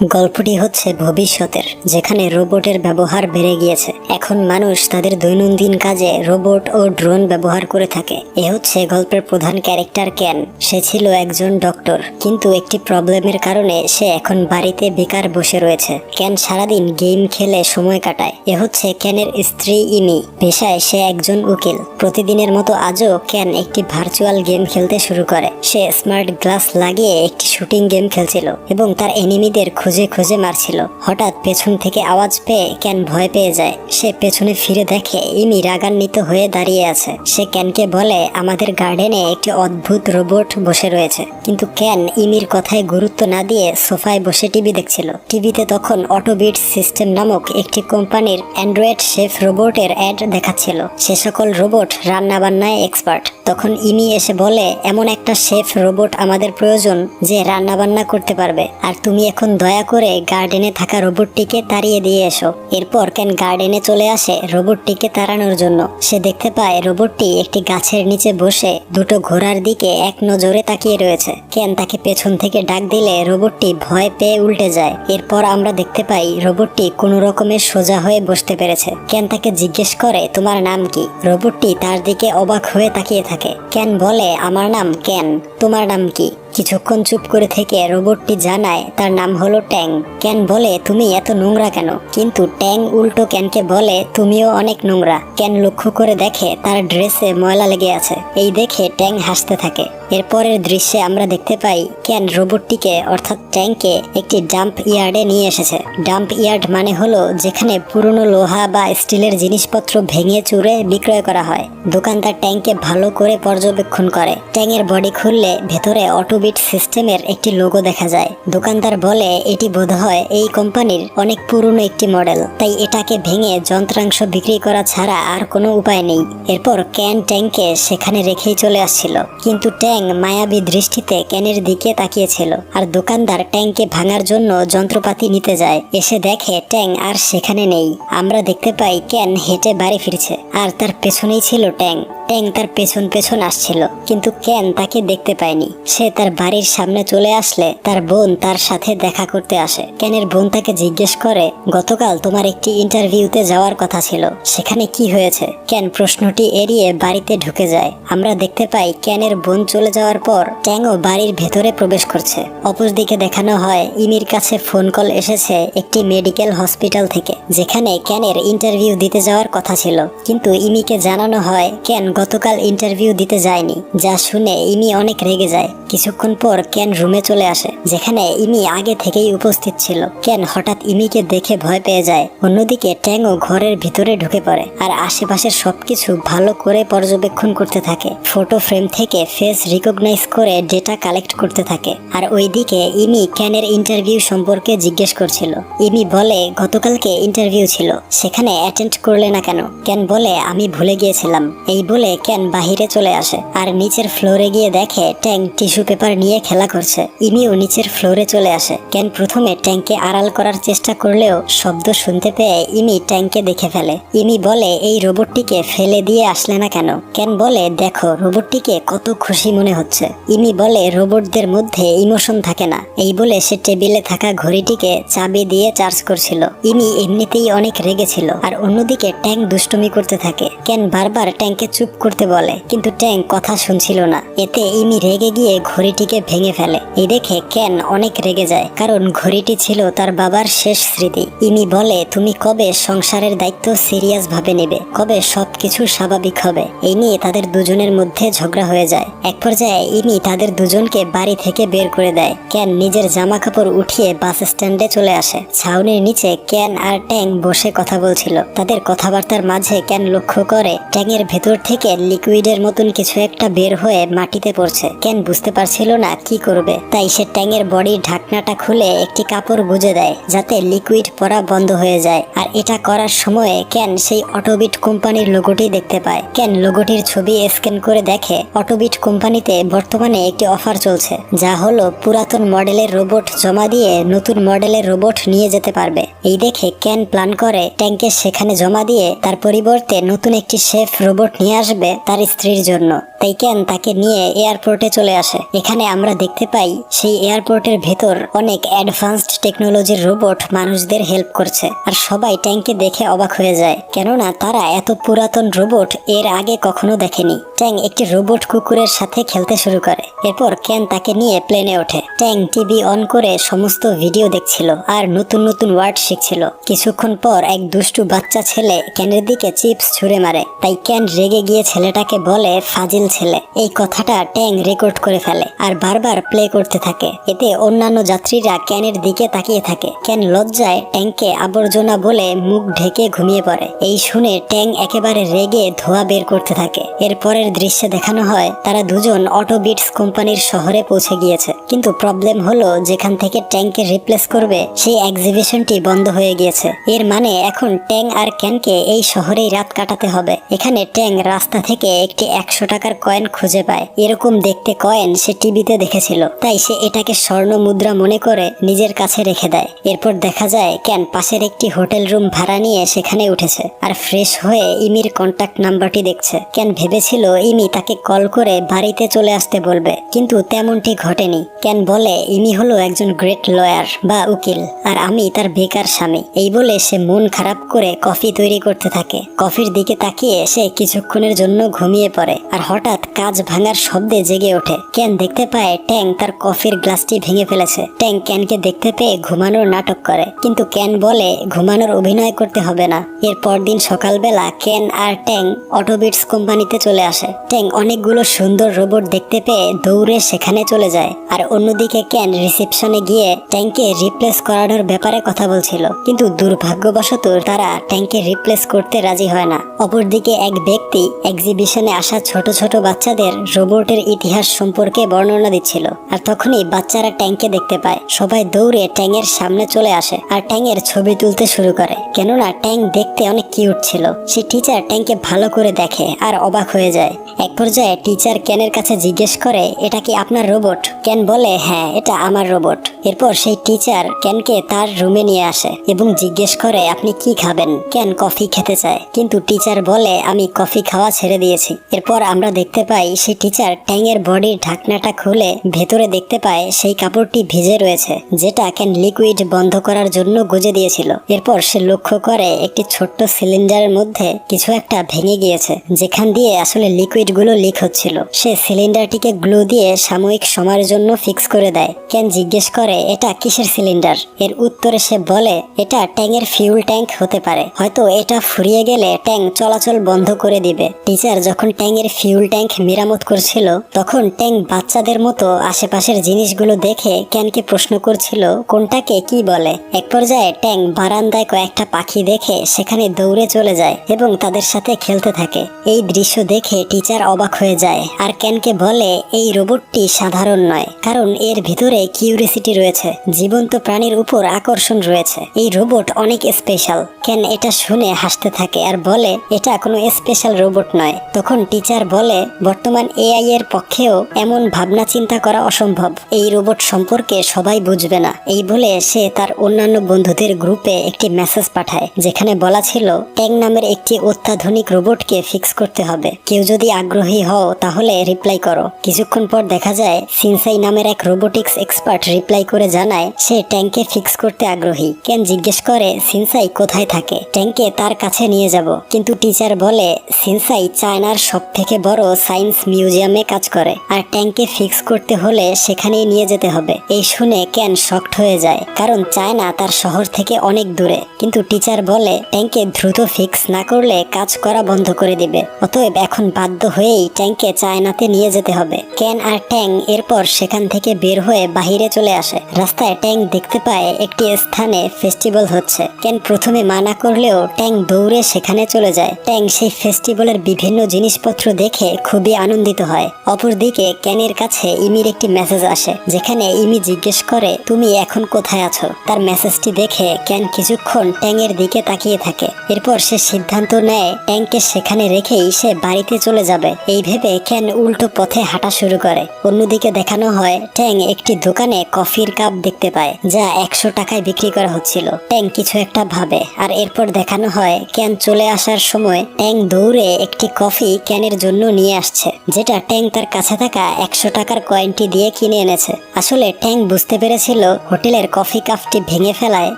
গল্পটি হচ্ছে ভবিষ্যতের, যেখানে রোবটের ব্যবহার বেড়ে গিয়েছে। এখন মানুষ তাদের দৈনন্দিন কাজে রোবট ও ড্রোন ব্যবহার করে থাকে। এ হচ্ছে গল্পের প্রধান ক্যারেক্টার ক্যান। সে ছিল একজন ডক্টর, কিন্তু একটি প্রবলেমের কারণে সে এখন বাড়িতে বেকার বসে রয়েছে। ক্যান সারাদিন গেম খেলে সময় কাটায়। এ হচ্ছে ক্যানের স্ত্রী ইমি। পেশায় সে একজন উকিল। প্রতিদিনের মতো আজও ক্যান একটি ভার্চুয়াল গেম খেলতে শুরু করে। সে স্মার্ট গ্লাস লাগিয়ে একটি শুটিং গেম খেলছিল এবং তার এনিমিদের খুঁজে খুঁজে মারছিল। হঠাৎ পেছন থেকে আওয়াজ পেয়ে ক্যান ভয় পেয়ে যায়। সে পেছনে ফিরে দেখে ইমি রাগান্বিত হয়ে দাঁড়িয়ে আছে। সে ক্যানকে বলে, আমাদের গার্ডেনে একটি অদ্ভুত রোবট বসে রয়েছে। কিন্তু ক্যান ইমির কথায় গুরুত্ব না দিয়ে সোফায় বসে টিভি দেখছিল। টিভিতে তখন অটোবিট সিস্টেম নামক একটি কোম্পানির অ্যান্ড্রয়েড শেফ রোবটের অ্যাড দেখাচ্ছিল। সে সকল রোবট রান্না বান্নায় এক্সপার্ট। তখন ইমি এসে বলে, এমন একটা শেফ রোবট আমাদের প্রয়োজন যে রান্না বান্না করতে পারবে। আর তুমি এখন দয়া করে গার্ডেনে থাকা রোবটটিকে তাড়িয়ে দিয়ে এসো। এরপর ক্যান গার্ডেনে চলে আসে রোবটটিকে তাড়ানোর জন্য। সে দেখতে পায় রোবটটি একটি গাছের নিচে বসে দুটো ঘোড়ার দিকে এক নজরে তাকিয়ে রয়েছে। ক্যান তাকে পেছন থেকে ডাক দিলে রোবটটি ভয় পেয়ে উল্টে যায়। এরপর আমরা দেখতে পাই রোবটটি কোনো রকমের সোজা হয়ে বসতে পেরেছে। ক্যান তাকে জিজ্ঞেস করে, তোমার নাম কি? রোবটটি তার দিকে অবাক হয়ে তাকিয়ে থাকে। ক্যান বলে, আমার নাম ক্যান। তোমার নাম কি? কিছুক্ষণ চুপ করে থেকে রোবটটি জানায় তার নাম হলো ট্যাং। ক্যান বলে, তুমি এত নোংরা কেন? কিন্তু ট্যাং উল্টো ক্যানকে বলে, তুমিও অনেক নোংরা। ক্যান লক্ষ্য করে দেখে তার ড্রেসে ময়লা লেগে আছে। এই দেখে ট্যাং হাসতে থাকে। এরপরের দৃশ্যে আমরা দেখতে পাই ক্যান রোবটটিকে অর্থাৎ ট্যাংকে একটি ডাম্প ইয়ার্ডে নিয়ে এসেছে। ডাম্প ইয়ার্ড মানে হলো যেখানে পুরনো লোহা বা স্টিলের জিনিসপত্র ভেঙে চুরে বিক্রয় করা হয়। দোকানদার ট্যাংকে ভালো করে পর্যবেক্ষণ করে। ট্যাংয়ের বডি খুললে ভেতরে অটোবিট সিস্টেমের একটি লোগো দেখা যায়। দোকানদার বলে, এটি বোধহয় এই কোম্পানির অনেক পুরনো একটি মডেল, তাই এটাকে ভেঙে যন্ত্রাংশ বিক্রি করা ছাড়া আর কোনো উপায় নেই। এরপর ক্যান ট্যাংকে সেখানে রেখেই চলে আসছিল, কিন্তু ট্যাং মায়াবী দৃষ্টিতে ক্যানের দিকে তাকিয়েছিল। আর দোকানদার ট্যাংকে ভাঙার জন্য যন্ত্রপাতি নিতে যায়। এসে দেখে ট্যাং আর সেখানে নেই। আমরা দেখতে পাই ক্যান হেঁটে বাড়ি ফিরছে, আর তার পেছনেই ছিল ট্যাং। ট্যাং তার পেছন পেছন আসছিল, কিন্তু ক্যান তাকে দেখতে পায়নি। সে তার বাড়ির সামনে চলে আসলে তার বোন তার সাথে দেখা করতে আসে। ক্যানের বোন তাকে জিজ্ঞেস করে, গতকাল তোমার একটি ইন্টারভিউতে যাওয়ার কথা ছিল, সেখানে কি হয়েছে? ক্যান প্রশ্নটি এড়িয়ে বাড়িতে ঢুকে যায়। আমরা দেখতে পাই ক্যানের বোন চলে যাওয়ার পর ট্যাংও বাড়ির ভেতরে প্রবেশ করছে। অপরদিকে দেখানো হয় ইমির কাছে ফোন কল এসেছে একটি মেডিকেল হসপিটাল থেকে, যেখানে ক্যানের ইন্টারভিউ দিতে যাওয়ার কথা ছিল। কিন্তু ইমিকে জানানো হয় ক্যান গতকাল ইন্টারভিউ দিতে যায়নি। যা শুনে ইমি অনেক রেগে যায়। কিছুক্ষণ পর ক্যান রুমে চলে আসে, যেখানে ইমি আগে থেকেই উপস্থিত ছিল। ক্যান হঠাৎ ইমিকে দেখে ভয় পেয়ে যায়। অন্যদিকে ট্যাংও ঘরের ভিতরে ঢুকে পড়ে আর আশেপাশের সবকিছু ভালো করে পর্যবেক্ষণ করতে থাকে। ফটো ফ্রেম থেকে ফেস রিকগনাইজ করে ডেটা কালেক্ট করতে থাকে। আর ওইদিকে ইমি ক্যানের ইন্টারভিউ সম্পর্কে জিজ্ঞেস করছিল। ইমি বলে, গতকালকে ইন্টারভিউ ছিল, সেখানে অ্যাটেন্ড করলে না কেন? ক্যান বলে, আমি ভুলে গিয়েছিলাম। এই বলে ক্যান বাহিরে চলে আসে আর নিচের ফ্লোরে গিয়ে দেখে ট্যাং টিস্যু পেপার নিয়ে খেলা করছে। ইমিও নিচের ফ্লোরে চলে আসে। ক্যান প্রথমে ট্যাংকে আড়াল করার চেষ্টা করলেও শব্দ শুনতে পেয়ে ইমি ট্যাংকে দেখে ফেলে। ইমি বলে, এই রোবটটিকে ফেলে দিয়ে আসলে না কেন? ক্যান বলে, দেখো রোবটটিকে কত খুশি মনে হচ্ছে। ইমি বলে, রোবটদের মধ্যে ইমোশন থাকে না। এই বলে সে টেবিলে থাকা ঘড়িটিকে চাবি দিয়ে চার্জ করছিল। ইমি এমনিতেই অনেক রেগেছিল। আর অন্যদিকে ট্যাং দুষ্টুমি করতে থাকে। ক্যান বারবার ট্যাংকে চুপ করতে বলে, কিন্তু ট্যাং কথা শুনছিল না। এতে ইমি রেগে গিয়ে ঘড়িটিকে ভেঙে ফেলে। এই দেখে ক্যান অনেক রেগে যায়, কারণ ঘড়িটি ছিল তার বাবার শেষ স্মৃতি। ইমি বলে, তুমি কবে সংসারের দায়িত্ব সিরিয়াস ভাবে নেবে? কবে সবকিছু স্বাভাবিক হবে? এই নিয়ে তাদের দুজনের মধ্যে ঝগড়া হয়ে যায়। এক পর্যায়ে ইমি তাদের দুজনকে বাড়ি থেকে বের করে দেয়। ক্যান নিজের জামা কাপড় উঠিয়ে বাস স্ট্যান্ডে চলে আসে। ছাউনির নিচে ক্যান আর ট্যাং বসে কথা বলছিল। তাদের কথাবার্তার মাঝে ক্যান লক্ষ্য করে ট্যাংয়ের ভেতর থেকে লিকুইডের মতন কিছু একটা বের হয়ে মাটিতে পড়ছে। ক্যান বুঝতে পারছিল না কি করবে, তাই সে ট্যাংয়ের বডির ঢাকনাটা খুলে একটি কাপড় গুজে দেয়, যাতে লিকুইড পড়া বন্ধ হয়ে যায়। আর এটা করার সময়ে ক্যান সেই অটোবিট কোম্পানির লোগোটি দেখতে পায়। ক্যান লোগোটির ছবি স্ক্যান করে দেখে অটোবিট কোম্পানি কোম্পানিতে বর্তমানে একটি অফার চলছে, যা হলো পুরাতন মডেলের রোবট জমা দিয়ে নতুন মডেলের রোবট নিয়ে যেতে পারবে। এই দেখে ক্যান প্ল্যান করে ট্যাঙ্কে সেখানে জমা দিয়ে তার পরিবর্তে নতুন একটি শেফ রোবট নিয়ে আসবে তার স্ত্রীর জন্য। তাই ক্যান তাকে নিয়ে এয়ারপোর্টে চলে আসে। এখানে আমরা দেখতে পাই সেই এয়ারপোর্টের ভেতর অনেক অ্যাডভান্সড টেকনোলজির রোবট মানুষদের হেল্প করছে, আর সবাই ট্যাঙ্কে দেখে অবাক হয়ে যায়, কেননা তারা এত পুরাতন রোবট এর আগে কখনো দেখেনি। ট্যাং একটি রোবট কুকুরের সাথে খেলতে শুরু করে। এরপর ক্যান তাকে নিয়ে প্লেনে ওঠে। ট্যাং টিভি অন করে সমস্ত ভিডিও দেখছিল আর নতুন নতুন ওয়ার্ড শিখছিল। কিছুক্ষণ পর এক দুষ্টু বাচ্চা ছেলে ক্যানের দিকে চিপস ছুঁড়ে মারে। তাই ক্যান রেগে গিয়ে ছেলেটাকে বলে ফাজিল ছেলে। এই কথাটা ট্যাং রেকর্ড করে ফেলে আর বারবার প্লে করতে থাকে। এতে অন্যান্য যাত্রীরা ক্যানের দিকে তাকিয়ে থাকে। ক্যান লজ্জায় ট্যাংকে আবর্জনা বলে মুখ ঢেকে ঘুমিয়ে পড়ে। এই শুনে ট্যাং একেবারে রেগে ধোঁয়া বের করতে থাকে। এরপরের দৃশ্যে দেখানো হয় তারা দুজন অটোবিটস কোম্পানির শহরে পৌঁছে গিয়েছে, কিন্তু প্রবলেম হলো যেখান থেকে ট্যাংকে রিপ্লেস করবে সেই এক্সিবিশনটি বন্ধ হয়ে গিয়েছে। এর মানে এখন ট্যাং আর ক্যানকে এই শহরেই রাত কাটাতে হবে। এখানে ট্যাং রাস্তা থেকে একটি 100 টাকার কয়েন খুঁজে পায়। এরকম দেখতে কয়েন সে টিভিতে দেখেছিল, তাই সে এটাকে স্বর্ণ মুদ্রা মনে করে নিজের কাছে রেখে দেয়। এরপর দেখা যায় ক্যান পাশের একটি হোটেল রুম ভাড়া নিয়ে সেখানে উঠেছে আর ফ্রেশ হয়ে ইমির কন্টাক্ট নাম্বারটি দেখছে। ক্যান ভেবেছিল ইমি তাকে কল করে বাড়িতে চলে আসতে বলবে, কিন্তু তেমনটি ঘটেনি। ক্যান বলে ইমি হলো একজন গ্রেট লয়ার বা উকিল, আর আমি তার বেকার স্বামী। এই বলে সে মন খারাপ করে কফি তৈরি করতে থাকে। কফির দিকে তাকিয়ে সে কিছুক্ষণের জন্য ঘুমিয়ে পড়ে আর হঠাৎ কাঁচ ভাঙার শব্দে জেগে ওঠে। ক্যান দেখতে পায় ট্যাং তার কফির গ্লাসটি ভেঙে ফেলেছে। ট্যাং ক্যানকে দেখতে পেয়ে ঘুমানোর নাটক করে, কিন্তু ক্যান বলে ঘুমানোর অভিনয় করতে হবে না। এর পরদিন সকালবেলা ক্যান আর ট্যাং অটোবিটস কোম্পানিতে চলে আসে। ট্যাং অনেকগুলো সুন্দর রোবট দেখতে পেয়ে দৌড়ে সেখানে চলে যায়, আর অন্যদিকে ক্যান রিসেপশনে গিয়ে ট্যাংকে রিপ্লেস করানোর ব্যাপারে কথা বলছিল, কিন্তু দুর্ভাগ্যবশত তারা ট্যাংকে রিপ্লেস করতে রাজি হয় না। অপরদিকে এক ব্যক্তি এক্সিবিশনে আসা ছোট ছোট বাচ্চাদের রোবটের ইতিহাস সম্পর্কে বর্ণনা দিচ্ছিল, আর তখনই বাচ্চারা ট্যাংকে দেখতে পায়। সবাই দৌড়ে ট্যাংয়ের সামনে চলে আসে আর ট্যাংয়ের ছবি তুলতে শুরু করে, কেননা ট্যাং দেখতে অনেক কিউট ছিল। সে টিচার ট্যাংকে ভালো করে দেখে আর অবাক হয়ে যায়। এক পর্যায়ে টিচার ক্যানের কাছে জিজ্ঞেস করে, এটা কি আপনার রোবট? ক্যান বলে, হ্যাঁ, এটা আমার রোবট। এরপর সেই টিচার ক্যানকে তার রুমে নিয়ে আসে এবং জিজ্ঞেস করে, আপনি কি খাবেন? ক্যান কফি খেতে চায়, কিন্তু টিচার বলে, আমি কফি খাওয়া ছেড়ে দিয়েছি। এরপর আমরা দেখতে পাই সেই টিচার ট্যাংয়ের বডির ঢাকনাটা খুলে ভেতরে দেখতে পায় সেই কাপড়টি ভিজে রয়েছে, যেটা ক্যান লিকুইড বন্ধ করার জন্য গুজে দিয়েছিল। এরপর সে লক্ষ্য করে একটি ছোট্ট সিলিন্ডারের মধ্যে কিছু একটা ভেঙে গিয়েছে, যেখান দিয়ে আসলে লিকুইড গুলো লিক হচ্ছিল। সে সিলিন্ডারটিকে গ্লু দিয়ে সাময়িক সময়ের জন্য ফিক্স করে দেয়। ক্যান জিজ্ঞেস করে, এটা কিসের সিলিন্ডার? এর উত্তরে সে বলে, এটা ট্যাংয়ের ফিউল ট্যাঙ্ক হতে পারে, হয়তো এটা ফুরিয়ে গেলে ট্যাং চলাচল বন্ধ করে দিবে। টিচার যখন ট্যাংয়ের ফিউল ট্যাঙ্ক মেরামত করছিল, তখন ট্যাং বাচ্চাদের মতো আশেপাশের জিনিসগুলো দেখে ক্যানকে প্রশ্ন করছিল কোনটাকে কি বলে। এক পর্যায়ে ট্যাং বারান্দায় কয়েকটা পাখি দেখে সেখানে দৌড়ে চলে যায় এবং তাদের সাথে খেলতে থাকে। এই দৃশ্য দেখে টিচার অবাক হয়ে যায় আর ক্যানকে বলে, এই রোবটটি সাধারণ নয়, কারণ এর ভিতরে কিউরিসিটি রয়েছে, জীবন্ত প্রাণীর উপর আকর্ষণ রয়েছে। এই রোবট অনেক স্পেশাল। ক্যান এটা শুনে হাসতে থাকে আর বলে, এটা কোনো স্পেশাল রোবট নয়। তখন টিচার বলে, বর্তমান এআই এর পক্ষেও এমন ভাবনা চিন্তা করা অসম্ভব। এই রোবট সম্পর্কে সবাই বুঝবে না। এই বলে সে তার অন্যান্য বন্ধুদের গ্রুপে একটি মেসেজ পাঠায়, যেখানে বলা ছিল ট্যাং নামের একটি অত্যাধুনিক রোবটকে ফিক্স করতে হবে। কেউ যদি আগ্রহী হও তাহলে রিপ্লাই করো। কিছুক্ষণ পর দেখা যায় সিনসাই নামের এক রোবোটিক্স এক্সপার্ট রিপ্লাই করে জানায় সে ট্যাংকে ফিক্স করতে আগ্রহী। ক্যান জিজ্ঞেস করে সিনসাই কোথায় থাকে, ট্যাংকে তার কাছে নিয়ে যাব, কিন্তু টিচার বলে সিনসাই চায়নার সব থেকে বড় সায়েন্স মিউজিয়ামে কাজ করে, আর ট্যাংকে ফিক্স করতে হলে সেখানেই নিয়ে যেতে হবে। এই শুনে ক্যান শকড হয়ে যায়, কারণ চায়না তার শহর থেকে অনেক দূরে। কিন্তু টিচার বলে ট্যাংকে দ্রুত ফিক্স না করলে কাজ করা বন্ধ করে দিবে, অতএব এখন বাধ্য হয়েই ট্যাংকে চায়নাতে নিয়ে যেতে হবে। ক্যান আর ট্যাং এরপর সেখান থেকে বের হয়ে বাহিরে চলে আসে। রাস্তায় ট্যাং দেখতে পায় একটি স্থানে ফেস্টিভ্যাল হচ্ছে। ক্যান প্রথমে মানা করলেও ট্যাং দৌড়ে সেখানে চলে যায়। ট্যাং সেই ফেস্টিভ্যালের বিভিন্ন জিনিসপত্র দেখে খুবই আনন্দিত হয়। অপরদিকে ক্যানের কাছে ইমির একটি মেসেজ আসে, যেখানে ইমি জিজ্ঞেস করে, তুমি এখন কোথায় আছো? তার মেসেজটি দেখে ক্যান কিছুক্ষণ ট্যাংয়ের দিকে তাকিয়ে থাকে। এরপর সে সিদ্ধান্ত নেয় ট্যাংকে সেখানে রেখেই সে বাড়িতে চলে যাবে। এই ভেবে ক্যান উল্টো পথে হাঁটা শুরু করে। অন্যদিকে দেখানো হয় ট্যাং একটি দোকানে কফির কাপ দেখতে পায় যা 100 টাকায় বিক্রি করা হচ্ছিল। ট্যাং কিছু একটা ভাবে, আর এরপর দেখানো হয় ক্যান চলে আসার সময় ট্যাং দৌড়ে একটি কফি ক্যানের জন্য নিয়ে আসছে, যেটা ট্যাং তার কাছে থাকা 100 টাকার কয়েনটি দিয়ে কিনে এনেছে। আসলে ট্যাং বুঝতে পেরেছিল হোটেলের কফি কাপটি ভেঙে ফেলায়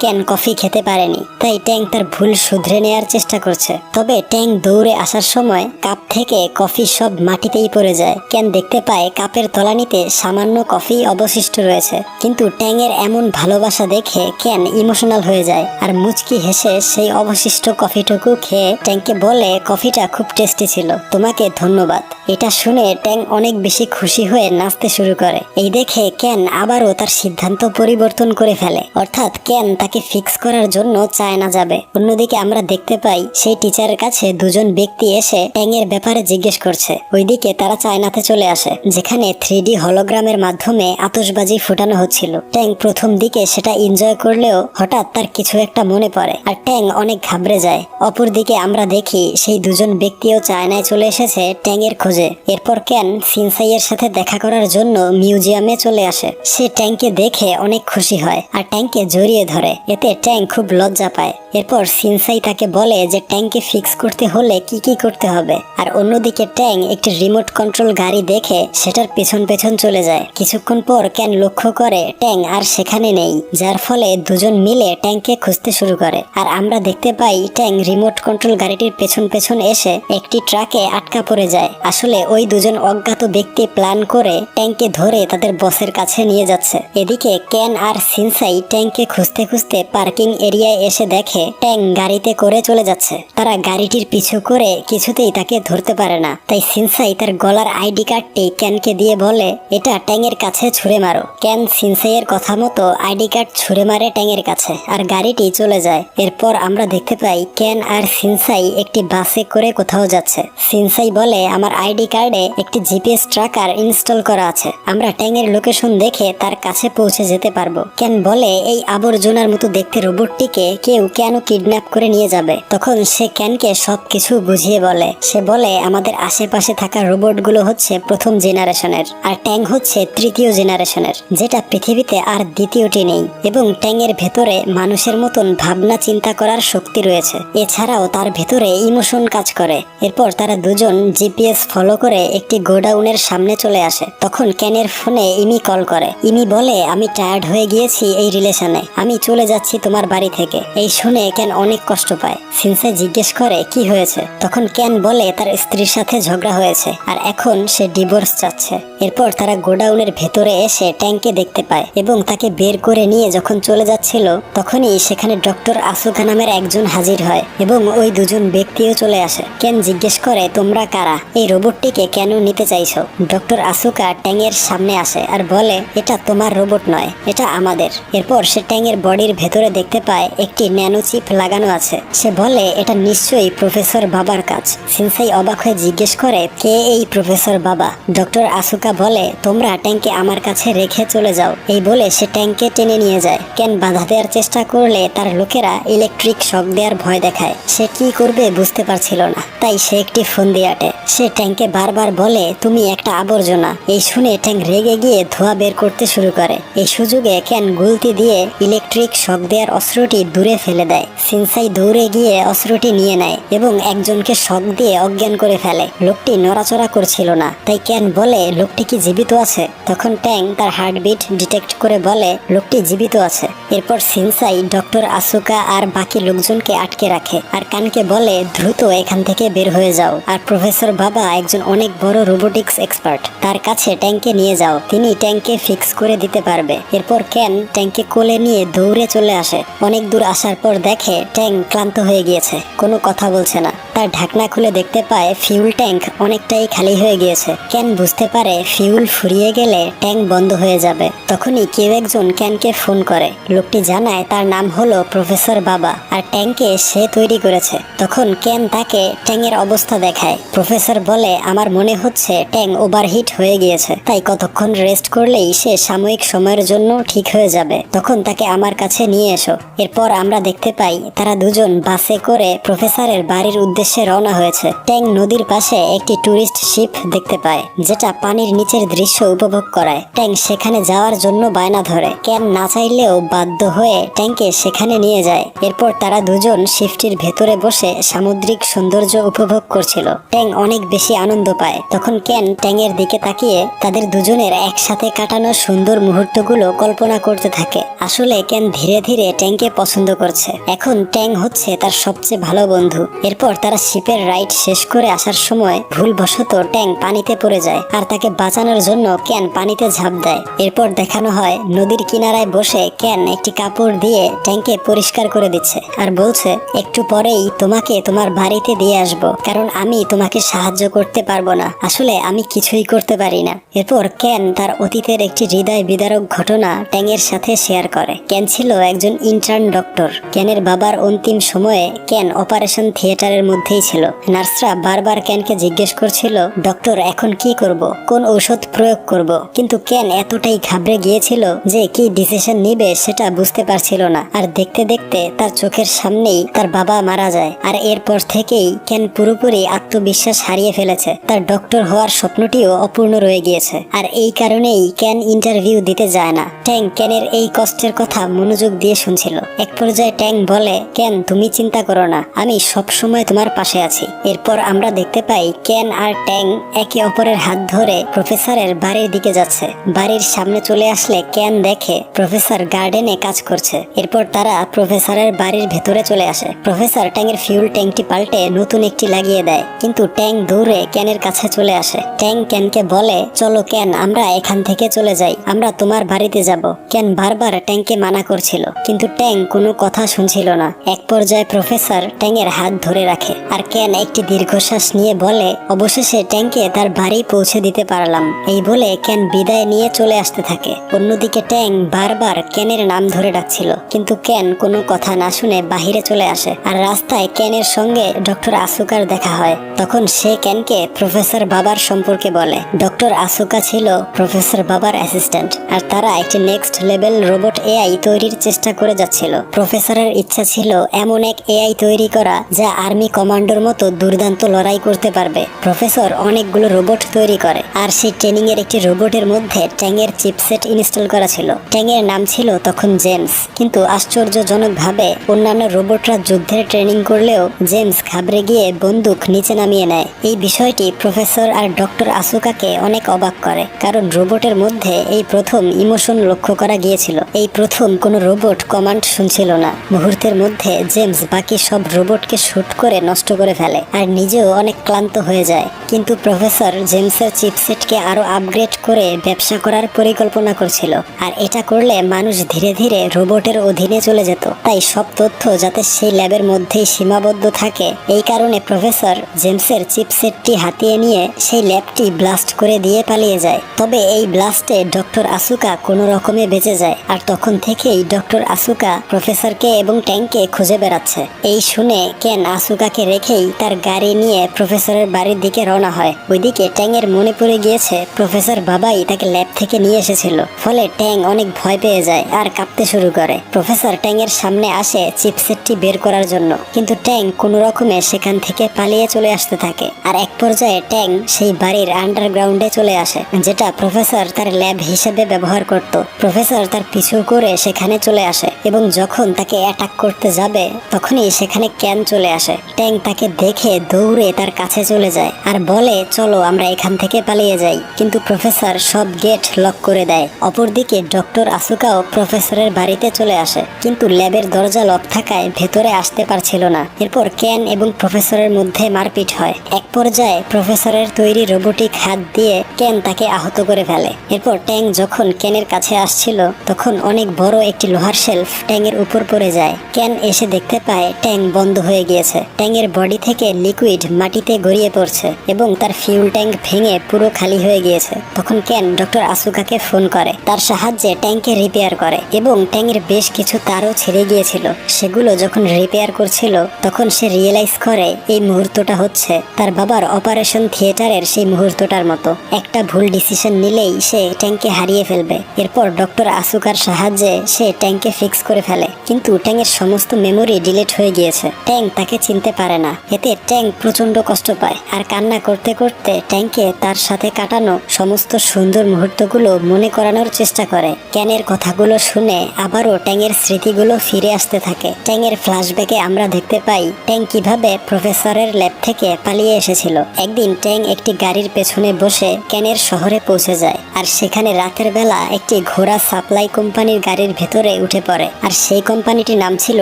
ক্যান কফি খেতে পারেনি, তাই ট্যাং তার ভুল শুধরে নেয়ার চেষ্টা করছে। তবে ট্যাং দৌড়ে আসার সময় কাপ থেকে কফি সব মাটিতেই পড়ে যায়। ক্যান দেখতে পায় কাপের তলানিতে সামান্য কফি অবশিষ্ট রয়েছে, কিন্তু ট্যাং এর এমন ভালোবাসা দেখে ক্যান ইমোশনাল হয়ে যায় আর মুচকি হেসে সেই অবশিষ্ট কফিটুকু খেয়ে ট্যাংকে বলে কফিটা খুব টেস্টি ছিল, তোমাকে ধন্যবাদ। এটা শুনে ট্যাং অনেক বেশি খুশি হয়ে নাচতে শুরু করে। এই দেখে ক্যান আবারও তার সিদ্ধান্ত পরিবর্তন করে ফেলে, অর্থাৎ ক্যান তাকে ফিক্স করার জন্য চায় না যাবে। অন্যদিকে আমরা দেখতে পাই সেই টিচারের কাছে দুজন ব্যক্তি এসে ট্যাং এর ব্যাপারে জিজ্ঞেস করছে। ওইদিকে তারা চায়নাতে চলে আসে, যেখানে 3D হলোগ্রামের মাধ্যমে আতশবাজি ফুটানো হচ্ছিল। ট্যাং প্রথম দিকে সেটা এনজয় করলেও হঠাৎ তার কিছু একটা মনে পড়ে আর ট্যাং অনেক ঘাবড়ে যায়। অপরদিকে আমরা দেখি সেই দুজন ব্যক্তিও চায়নায় চলে এসেছে ট্যাং এর খোঁজে। এরপর ক্যান সিনসাইয়ের সাথে দেখা করার জন্য মিউজিয়ামে চলে আসে। সে ট্যাংকে দেখে অনেক খুশি হয় আর ট্যাংকে জড়িয়ে ধরে, এতে ট্যাং খুব লজ্জা পায়। এরপর সিনসাই তাকে বলে যে ট্যাংকে ফিক্স করতে হলে কি কি করতে হবে। আর অন্যদিকে ট্যাং একটি রিমোট কন্ট্রোল গাড়ি দেখে সেটার পেছন পেছন চলে যায়। কিছুক্ষণ পর ক্যান লক্ষ্য করে ট্যাং আর সেখানে নেই, যার ফলে দুজন মিলে ট্যাংকে খুঁজতে শুরু করে। আর আমরা দেখতে পাই ট্যাং রিমোট কন্ট্রোল গাড়িটির পেছন পেছন এসে একটি ট্রাকে আটকা পড়ে যায়। আসলে ওই দুজন অজ্ঞাত ব্যক্তি প্ল্যান করে ট্যাংকে ধরে তাদের বসের কাছে নিয়ে যাচ্ছে। এদিকে ক্যান আর সিনসাই ট্যাংকে খুঁজতে খুঁজতে পার্কিং এরিয়ায় এসে দেখে ট্যাং গাড়িতে করে চলে যাচ্ছে। তারা গাড়িটির পিছু করে কিছুতেই তাকে ধরতে পারে না, তাই সিনসাই তার গলার আইডি কার্ডটি ক্যানকে দিয়ে বলে এটা ট্যাং এর কাছে ছুঁড়ে মারো। ক্যান সিনসাইয়ের কথা মতো আইডি কার্ড ছুঁড়ে মারে ট্যাং এর কাছে আর গাড়িটি চলে যায়। এরপর আমরা দেখতে পাই ক্যান আর সিনসাই একটি বাসে করে কোথাও যাচ্ছে। সিনসাই বলে আমার আইডি কার্ডে একটি জিপিএস ট্র্যাকার ইনস্টল করা আছে, আমরা ট্যাং এর লোকেশন দেখে তার কাছে পৌঁছে যেতে পারবো। ক্যান বলে এই আবর্জনার মতো দেখতে রোবটটিকে কেউ কেন কিডন্যাপ করে নিয়ে যাবে। তখন সে ক্যানকে সবকিছু বুঝিয়ে বলে। সে বলে আমাদের আশেপাশে থাকা রোবটগুলো হচ্ছে প্রথম জেনারেশনের আর ট্যাং হচ্ছে তৃতীয় জেনারেশনের, যেটা পৃথিবীতে আর দ্বিতীয়টি নেই। এবং ট্যাং এর ভেতরে মানুষের মতন ভাবনা চিন্তা করার শক্তি রয়েছে, এছাড়াও তার ভেতরে ইমোশন কাজ করে। এরপর তারা দুজন জিপিএস ফলো করে একটি গোডাউনের সামনে চলে আসে। তখন ক্যানের ফোনে ইমি কল করে। ইমি বলে আমি টায়ার্ড হয়ে গিয়েছি এই রিলেশনে, আমি চলে যাচ্ছি তোমার বাড়ি থেকে। এই শুনে ক্যান অনেক কষ্ট পায়। সিনসাই জিজ্ঞেস করে কি হয়েছে। তখন ক্যান বলে তার স্ত্রীর সাথে ঝগড়া হয়েছে আর এখন সে ডিভোর্স চাচ্ছে। এরপর তারা গোডাউনের ভেতরে এসে ট্যাংকে দেখতে পায় এবং তাকে বের করে নিয়ে যখন চলে যাচ্ছিল তখনই সেখানে ডক্টর আসুকা নামের একজন হাজির হয় এবং ওই দুজন ব্যক্তিও চলে আসে। ক্যান জিজ্ঞেস করে তোমরা কারা, এই রোবটটিকে কেন নিতে চাইছো। ডক্টর আসুকা ট্যাং এর সামনে আসে আর বলে এটা তোমার রোবট নয়, এটা আমাদের। এরপর সে ট্যাং এর বডির ভেতরে দেখতে পায় একটি ন্যানো চিপ লাগানো আছে। সে বলে এটা নিশ্চয়ই প্রফেসর বাবার কাজ। সিনসাই অবাক হয়ে জিজ্ঞেস করে কে এই প্রফেসর বাবা। ডক্টর আসুকা বলে তোমরা ট্যাংকে আমার কাছে রেখে চলে যাও। এই বলে সে ট্যাংকে টেনে নিয়ে যায়। ক্যান বাধা দেওয়ার চেষ্টা করলে তার লোকেরা ইলেকট্রিক শক দেওয়ার ভয় দেখায়। সে কি করবে বুঝতে পারছিল না, তাই সে একটি ফোন দিয়ে আটে। সে ট্যাংকে বারবার বলে তুমি একটা আবর্জনা। এই শুনে ট্যাং রেগে গিয়ে ধোঁয়া বের করতে শুরু করে। এই সুযোগে ক্যান গুলতি দিয়ে ইলেকট্রিক শক দেওয়ার অস্ত্রটি দূরে ফেলে দেয়। সিনসাই দৌড়ে গিয়ে অস্ত্রটি নিয়ে নেয় এবং একজনকে শক দিয়ে অজ্ঞান করে ফেলে। লোকটি নড়াচড়া করছিল না, তাই ক্যান বলে লোকটি কি জীবিত আছে। তখন ট্যাং তার হার্টবিট ডিটেক্ট করে বলে লোকটি জীবিত আছে। এরপর সিনসাই ডক্টর আসুকা আর বাকি লোকজনকে আটকে রাখে আর কানকে বলে দ্রুত এখান থেকে বের হয়ে যাও। আর প্রফেসর বাবা একজন অনেক বড় রোবোটিক্স এক্সপার্ট, তার কাছে ট্যাংকে নিয়ে যাও, তিনি ট্যাংকে ফিক্স করে দিতে পারবে। এরপর ক্যান ট্যাংকে কোলে নিয়ে দৌড়ে চলে আসে। অনেক দূর আসার পর দেখে ট্যাং ক্লান্ত হয়ে গিয়েছে, কোনো কথা বলছে না। তার ঢাকনা খুলে দেখতে পায় ফিউল ট্যাঙ্ক অনেকটাই খালি হয়ে গিয়েছে। ক্যান বুঝতে পারে ফিউল ফুরিয়ে গেলে ট্যাঙ্ক বন্ধ হয়ে যাবে। তখনই কেউ একজন ক্যানকে ফোন করে। লোকটি জানায় তার নাম হলো প্রফেসর বাবা আর ট্যাঙ্কে সে তৈরি করেছে। তখন ক্যান তাকে ট্যাঙ্কের অবস্থা দেখায়। প্রফেসর বলে আমার মনে হচ্ছে ট্যাঙ্ক ওভারহিট হয়ে গিয়েছে, তাই কতক্ষণ রেস্ট করলেই সে সাময়িক সময়ের জন্য ঠিক হয়ে যাবে। তখন তাকে আমার কাছে নিয়ে এসো। এরপর আমরা দেখতে পাই তারা দুজন বাসে করে প্রফেসরের বাড়ির উদ্দেশ্যে উদ্দেশ্যে রওনা হয়েছে। ট্যাং নদীর পাশে একটি টুরিস্ট শিপ দেখতে পায়, যেটা পানির নিচের দৃশ্য উপভোগ করায়। ট্যাং সেখানে যাওয়ার জন্য বায়না ধরে। ক্যান না চাইলেও বাধ্য হয়ে ট্যাংকে সেখানে নিয়ে যায়। এরপর তারা দুজন শিপটির ভেতরে বসে সামুদ্রিক সৌন্দর্য উপভোগ করছিল। ট্যাং অনেক বেশি আনন্দ পায়। তখন ক্যান ট্যাংয়ের দিকে তাকিয়ে তাদের দুজনের একসাথে কাটানো সুন্দর মুহূর্তগুলো কল্পনা করতে থাকে। আসলে ক্যান ধীরে ধীরে ট্যাংকে পছন্দ করছে। এখন ট্যাং হচ্ছে তার সবচেয়ে ভালো বন্ধু। এরপর তারা শিপের রাইড শেষ করে আসার সময় ভুলবশত ট্যাং পানিতে পড়ে যায়, আর তাকে বাঁচানোর জন্য ক্যান পানিতে ঝাঁপ দেয়। এরপর দেখানো হয় নদীর কিনারায় বসে ক্যান একটি কাপড় দিয়ে ট্যাংকে পরিষ্কার করে দিচ্ছে আর বলছে, একটু পরেই তোমাকে তোমার বাড়িতে দিয়ে আসবো, কারণ আমি তোমাকে সাহায্য করতে পারবো না। আসলে আমি কিছুই করতে পারি না। এরপর ক্যান তার অতীতের একটি হৃদয় বিদারক ঘটনা ট্যাংয়ের সাথে শেয়ার করে। ক্যান ছিল একজন ইন্টার্ন ডক্টর। ক্যানের বাবার অন্তিম সময়ে ক্যান অপারেশন থিয়েটারের মধ্যেই ছিল। নার্সরা বারবার ক্যানকে জিজ্ঞেস করছিল, ডক্টর এখন কি করব, কোন ঔষধ প্রয়োগ করব। কিন্তু ক্যান এতটাই ঘাবড়ে গিয়েছিল যে কি ডিসিশন নিবে সেটা বুঝতে পারছিল না। আর দেখতে দেখতে তার চোখের সামনেই তার বাবা মারা যায়। আর এরপর থেকেই ক্যান পুরোপুরি আত্মবিশ্বাস হারিয়ে ফেলেছে। তার ডক্টর হওয়ার স্বপ্নটিও অপূর্ণ রয়ে গিয়েছে। আর এই কারণেই ক্যান ইন্টারভিউ দিতে যায় না। ট্যাং ক্যানের এই কষ্টের কথা মনোযোগ দিয়ে শুনছিল। এক পর্যায়ে ট্যাং বলে, ক্যান তুমি চিন্তা করো না, আমি সব সময় তোমার পাশে আছি। এরপর আমরা দেখতে পাই ক্যান আর ট্যাং একে অপরের হাত ধরে প্রফেসরের বাড়ির দিকে যাচ্ছে। বাড়ির সামনে চলে আসলে ক্যান দেখে প্রফেসর গার্ডেনে কাজ করছে। এরপর তারা প্রফেসরের বাড়ির ভেতরে চলে আসে। প্রফেসর ট্যাংয়ের ফিউল ট্যাঙ্কটি পাল্টে নতুন একটি লাগিয়ে দেয়, কিন্তু ট্যাং দৌড়ে ক্যানের কাছে চলে আসে। ট্যাং ক্যানকে বলে, চলো ক্যান আমরা এখান থেকে চলে যাই, আমরা তোমার বাড়িতে যাব। ক্যান বারবার ট্যাংকে মানা করছিল, কিন্তু ট্যাং কোনো কথা শুনছিল না। এক পর্যায়ে প্রফেসর ট্যাংয়ের হাত ধরে রাখে, আর ক্যান একটি দীর্ঘশ্বাস নিয়ে বলে, অবশেষে ট্যাংকে তার বাড়ি পৌঁছে দিতে পারলাম। এই বলে ক্যান বিদায় নিয়ে চলে আসতে থাকে। অন্যদিকে ট্যাং বারবার ক্যানের নাম ধরে ডাকছিল, কিন্তু ক্যান কোনো কথা না শুনে বাহিরে চলে আসে। আর রাস্তায় ক্যানের সঙ্গে ডক্টর আসুকার দেখা হয়। তখন সে ক্যানকে প্রফেসর বাবার সম্পর্কে বলে। ডক্টর আসুকা ছিল প্রফেসর বাবার অ্যাসিস্ট্যান্ট, আর তারা একটি নেক্সট লেভেল রোবট এআই তৈরির চেষ্টা করে যাচ্ছিল। প্রফেসরের ইচ্ছা ছিল এমন এক এআই তৈরি করা যা আর্মি কমান্ডোর মতো দুর্দান্ত লড়াই করতে পারবে। প্রফেসর অনেকগুলো রোবট তৈরি করে, আর সেই ট্রেনিং এর একটি রোবটের মধ্যে ট্যাংয়ের চিপসেট ইনস্টল করা ছিল। ট্যাংয়ের নাম ছিল তখন জেমস, কিন্তু আশ্চর্যজনকভাবে অন্যান্য রোবটরা যুদ্ধের ট্রেনিং করলেও জেমস ঘাবড়ে গিয়ে বন্দুক নিচে নামিয়ে নেয়। এই বিষয়টি প্রফেসর আর ডক্টর আসুকাকে অনেক অবাক করে, কারণ রোবটের মধ্যে এই প্রথম ইমোশন লক্ষ্য করা গিয়েছিল। এই প্রথম কোনো রোবট কমান্ড শুনছিল না। মুহূর্তের মধ্যে জেমস বাকি সব রোবটকে শুট করে নষ্ট করে ফেলে, আর নিজেও অনেক ক্লান্ত হয়ে যায়। কিন্তু প্রফেসর জেমসের চিপসেটকে আরো আপগ্রেড করে ব্যবসা করার পরিকল্পনা করছিল, আর এটা করলে মানুষ ধীরে ধীরে রোবটের অধীনে চলে যেত। তাই সব তথ্য যাতে সেই ল্যাবের মধ্যেই সীমাবদ্ধ থাকে, এই কারণে প্রফেসর জেমসের চিপসেটটি হাতিয়ে নিয়ে সেই ল্যাবটি ব্লাস্ট করে দিয়ে পালিয়ে যায়। তবে এই ব্লাস্টে ডক্টর আসুকা কোনো রকমে বেঁচে যায়, আর তখন থেকেই ডক্টর আসুকা প্রফেসরকে এবং ট্যাংকে খুঁজে বেড়াচ্ছে। এই শুনে ক্যান আসুকাকে রেখেই তার গাড়ি নিয়ে প্রফেসরের বাড়ির দিকে রওনা হয়। ওইদিকে ট্যাংয়ের মনে পড়ে গিয়েছে প্রফেসর বাবাই তাকে ল্যাব থেকে নিয়ে এসেছিল। ফলে ট্যাং অনেক ভয় পেয়ে যায় আর কাঁপতে শুরু করে। প্রফেসর ট্যাংয়ের সামনে আসে চিপসেটটি বের করার জন্য, কিন্তু ট্যাং কোনো রকমে সেখান থেকে পালিয়ে চলে আসতে থাকে। আর এক পর্যায়ে ট্যাং সেই বাড়ির আন্ডারগ্রাউন্ডে চলে আসে, যেটা প্রফেসর তার ল্যাব হিসেবে ব্যবহার করত। প্রফেসর তার পিছু করে সেখানে চলে আসে, এবং যখন তাকে অ্যাটাক করতে যাবে তখনই সেখানে ক্যান চলে আসে। ট্যাং তাকে দেখে দৌড়ে তার কাছে চলে যায় আর বলে, চলো আমরা এখান থেকে পালিয়ে যাই। কিন্তু প্রফেসর সব গেট লক করে দেয়। অপরদিকে ডক্টর আসুকাও প্রফেসরের বাড়িতে চলে আসে, কিন্তু ল্যাবের দরজা লক থাকায় ভেতরে আসতে পারছিল না। এরপর ক্যান এবং প্রফেসরের মধ্যে মারপিট হয়। এক পর্যায়ে প্রফেসরের তৈরি রোবোটিক হাত দিয়ে ক্যান তাকে আহত করে ফেলে। এরপর ট্যাং যখন ক্যানের কাছে আসছিল তখন অনেক বড় একটি লোহার শেলফ ট্যাংয়ের উপর পড়ে যায়। ক্যান এসে দেখতে পায় ট্যাং বন্ধ হয়ে গিয়েছে। ট্যাংয়ের বডি থেকে লিকুইড মাটিতে গড়িয়ে পড়ছে এবং তার ফিউল ট্যাঙ্ক ভেঙে পুরো খালি হয়ে গিয়েছে। তখন ক্যান ডক্টর আসুকাকে ফোন করে। তার সাহায্যে ট্যাঙ্কে রিপেয়ার করে এবং ট্যাংয়ের বেশ কিছু তারও ছিঁড়ে গিয়েছিল। সেগুলো যখন রিপেয়ার করছিল তখন সে রিয়েলাইজ করে এই মুহূর্তটা হচ্ছে তার বাবার অপারেশন থিয়েটারের সেই মুহূর্তটার মতো। একটা ভুল ডিসিশন নিলেই সে ট্যাঙ্কে হারিয়ে ফেলবে। এরপর ডক্টর আসুকার সাহায্যে সে ট্যাঙ্কে ফিক্স করে ফেলে, কিন্তু ট্যাংয়ের সমস্ত মেমোরি ডিলিট হয়ে গিয়েছে। ট্যাং তাকে চিনতে পারে পারে না। এতে ট্যাং প্রচন্ড কষ্ট পায় আর কান্না করতে করতে ট্যাংকে তার সাথে কাটানো সমস্ত সুন্দর মুহূর্তগুলো মনে করানোর চেষ্টা করে। ক্যানের কথাগুলো শুনে আবারও ট্যাংয়ের স্মৃতিগুলো ফিরে আসতে থাকে। ট্যাংয়ের ফ্ল্যাশব্যাকে আমরা দেখতে পাই ট্যাং কিভাবে প্রফেসরের ল্যাব থেকে পালিয়ে এসেছিল। একদিন ট্যাং একটি গাড়ির পেছনে বসে ক্যানের শহরে পৌঁছে যায় আর সেখানে রাতের বেলা একটি ঘোড়া সাপ্লাই কোম্পানির গাড়ির ভেতরে উঠে পড়ে। আর সেই কোম্পানিটির নাম ছিল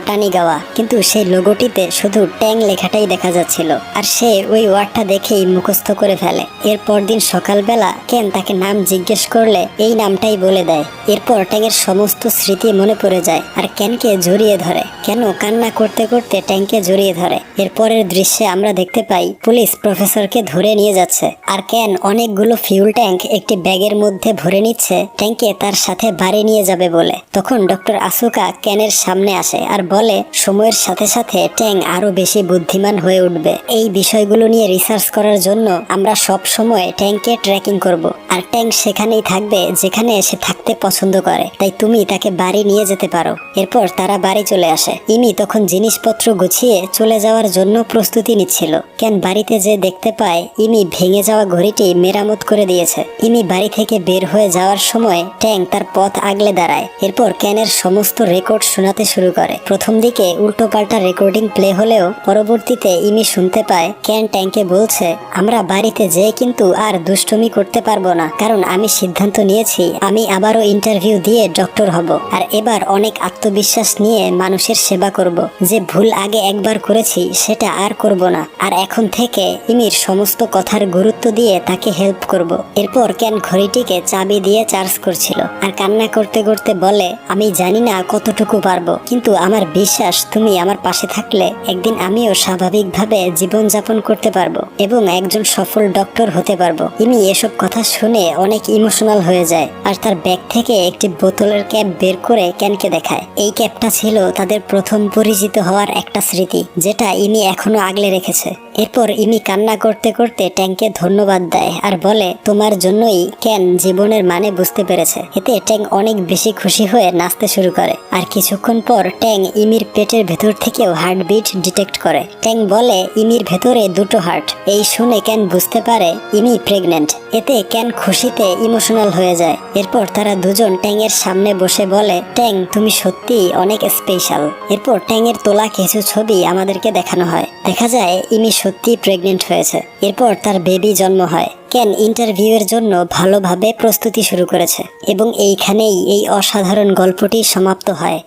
টানিগাওয়া, কিন্তু সেই লোগোটিতে শুধু ট্যাং লেখাটাই দেখা যাচ্ছিল আর সে ওই ওয়ার্ডটা দেখেই মুখস্থ করে ফেলে। এরপর দিন সকালবেলা ক্যান তাকে নাম জিজ্ঞেস করলে এই নামটাই বলে দেয়। এরপর ট্যাংয়ের সমস্ত স্মৃতি মনে পড়ে যায় আর ক্যানকে জড়িয়ে ধরে। কেন কান্না করতে করতে ট্যাংকে জড়িয়ে ধরে। এরপরের দৃশ্যে আমরা দেখতে পাই পুলিশ প্রফেসরকে ধরে নিয়ে যাচ্ছে আর ক্যান অনেকগুলো ফিউল ট্যাঙ্ক একটি ব্যাগের মধ্যে ভরে নিচ্ছে ট্যাংকে তার সাথে বাড়ি নিয়ে যাবে বলে। তখন ডক্টর আসুকা ক্যানের সামনে আসে আর বলে সময়ের সাথে সাথে ট্যাং আরো বেশি বুদ্ধিমান হয়ে উঠবে। এই বিষয়গুলো নিয়ে রিসার্চ করার জন্য আমরা সব সময় ট্যাংকে ট্র্যাকিং করব আর ট্যাং সেখানেই থাকবে যেখানে সে থাকতে পছন্দ করে, তাই তুমি তাকে বাড়ি নিয়ে যেতে পারো। এরপর তারা বাড়ি চলে আসে। ইমি তখন জিনিসপত্র গুছিয়ে চলে যাওয়ার জন্য প্রস্তুতি নিচ্ছিল। ক্যান বাড়িতে যে দেখতে পায় ইমি ভেঙে যাওয়া ঘড়িটি মেরামত করে দিয়েছে। ইমি বাড়ি থেকে বের হয়ে যাওয়ার সময় ট্যাং তার পথ আগলে দাঁড়ায়। এরপর ক্যানের সমস্ত রেকর্ড শোনাতে শুরু করে। প্রথম দিকে উল্টোপাল্টা রেকর্ডিং প্লে হলেও পরবর্তীতে ইমি শুনতে পায় ক্যান ট্যাংকে বলছে আমরা বাড়িতে যেয়ে কিন্তু আর দুষ্টুমি করতে পারবো না, কারণ আমি সিদ্ধান্ত নিয়েছি আমি আবারও ইন্টারভিউ দিয়ে ডক্টর হব আর এবার অনেক আত্মবিশ্বাস নিয়ে মানুষের সেবা করব। যে ভুল আগে একবার করেছি সেটা আর করব না আর এখন থেকে ইমির সমস্ত কথার গুরুত্ব দিয়ে তাকে হেল্প করব। এরপর ক্যান ঘড়িটিকে চাবি দিয়ে চার্জ করছিল আর কান্না করতে করতে বলে আমি জানি না কতটুকু পারবো, কিন্তু আমার বিশ্বাস তুমি আমার পাশে থাকলে একদিন আমিও স্বাভাবিকভাবে জীবনযাপন করতে পারবো এবং একজন সফল ডক্টর হতে পারবো। ইমি এসব কথা শুনে অনেক ইমোশনাল হয়ে যায় আর তার ব্যাগ থেকে একটি বোতলের ক্যাপ বের করে ক্যানকে দেখায়। এই ক্যাপটা ছিল তাদের প্রথম পরিচিত হওয়ার একটা স্মৃতি, যেটা ইমি এখনো আগলে রেখেছে। এরপর ইমি কান্না করতে করতে ট্যাংকে ধন্যবাদ দেয় আর বলে তোমার জন্যই ক্যান জীবনের মানে বুঝতে পেরেছে। এতে ট্যাং অনেক বেশি খুশি হয়ে নাচতে শুরু করে আর কিছুক্ষণ পর ট্যাং ইমির পেটের ভেতর থেকেও হার্টবিট ডিটেক্ট করে। ট্যাং বলে ইমির ভেতরে দুটো হার্ট। এই শুনে ক্যান বুঝতে পারে ইমি প্রেগনেন্ট। এতে ক্যান খুশিতে ইমোশনাল হয়ে যায়। এরপর তারা দুজন ট্যাংয়ের সামনে বসে বলে ট্যাং তুমি সত্যি অনেক স্পেশাল। এরপর ট্যাংয়ের তোলা কিছু ছবি আমাদেরকে দেখানো হয়। দেখা যায় ইমি সত্যি প্রেগনেন্ট হয়েছে। এরপর তার বেবি জন্ম হয়। ক্যান ইন্টারভিউয়ের জন্য ভালোভাবে প্রস্তুতি শুরু করেছে এবং এইখানেই এই অসাধারণ গল্পটি সমাপ্ত হয়।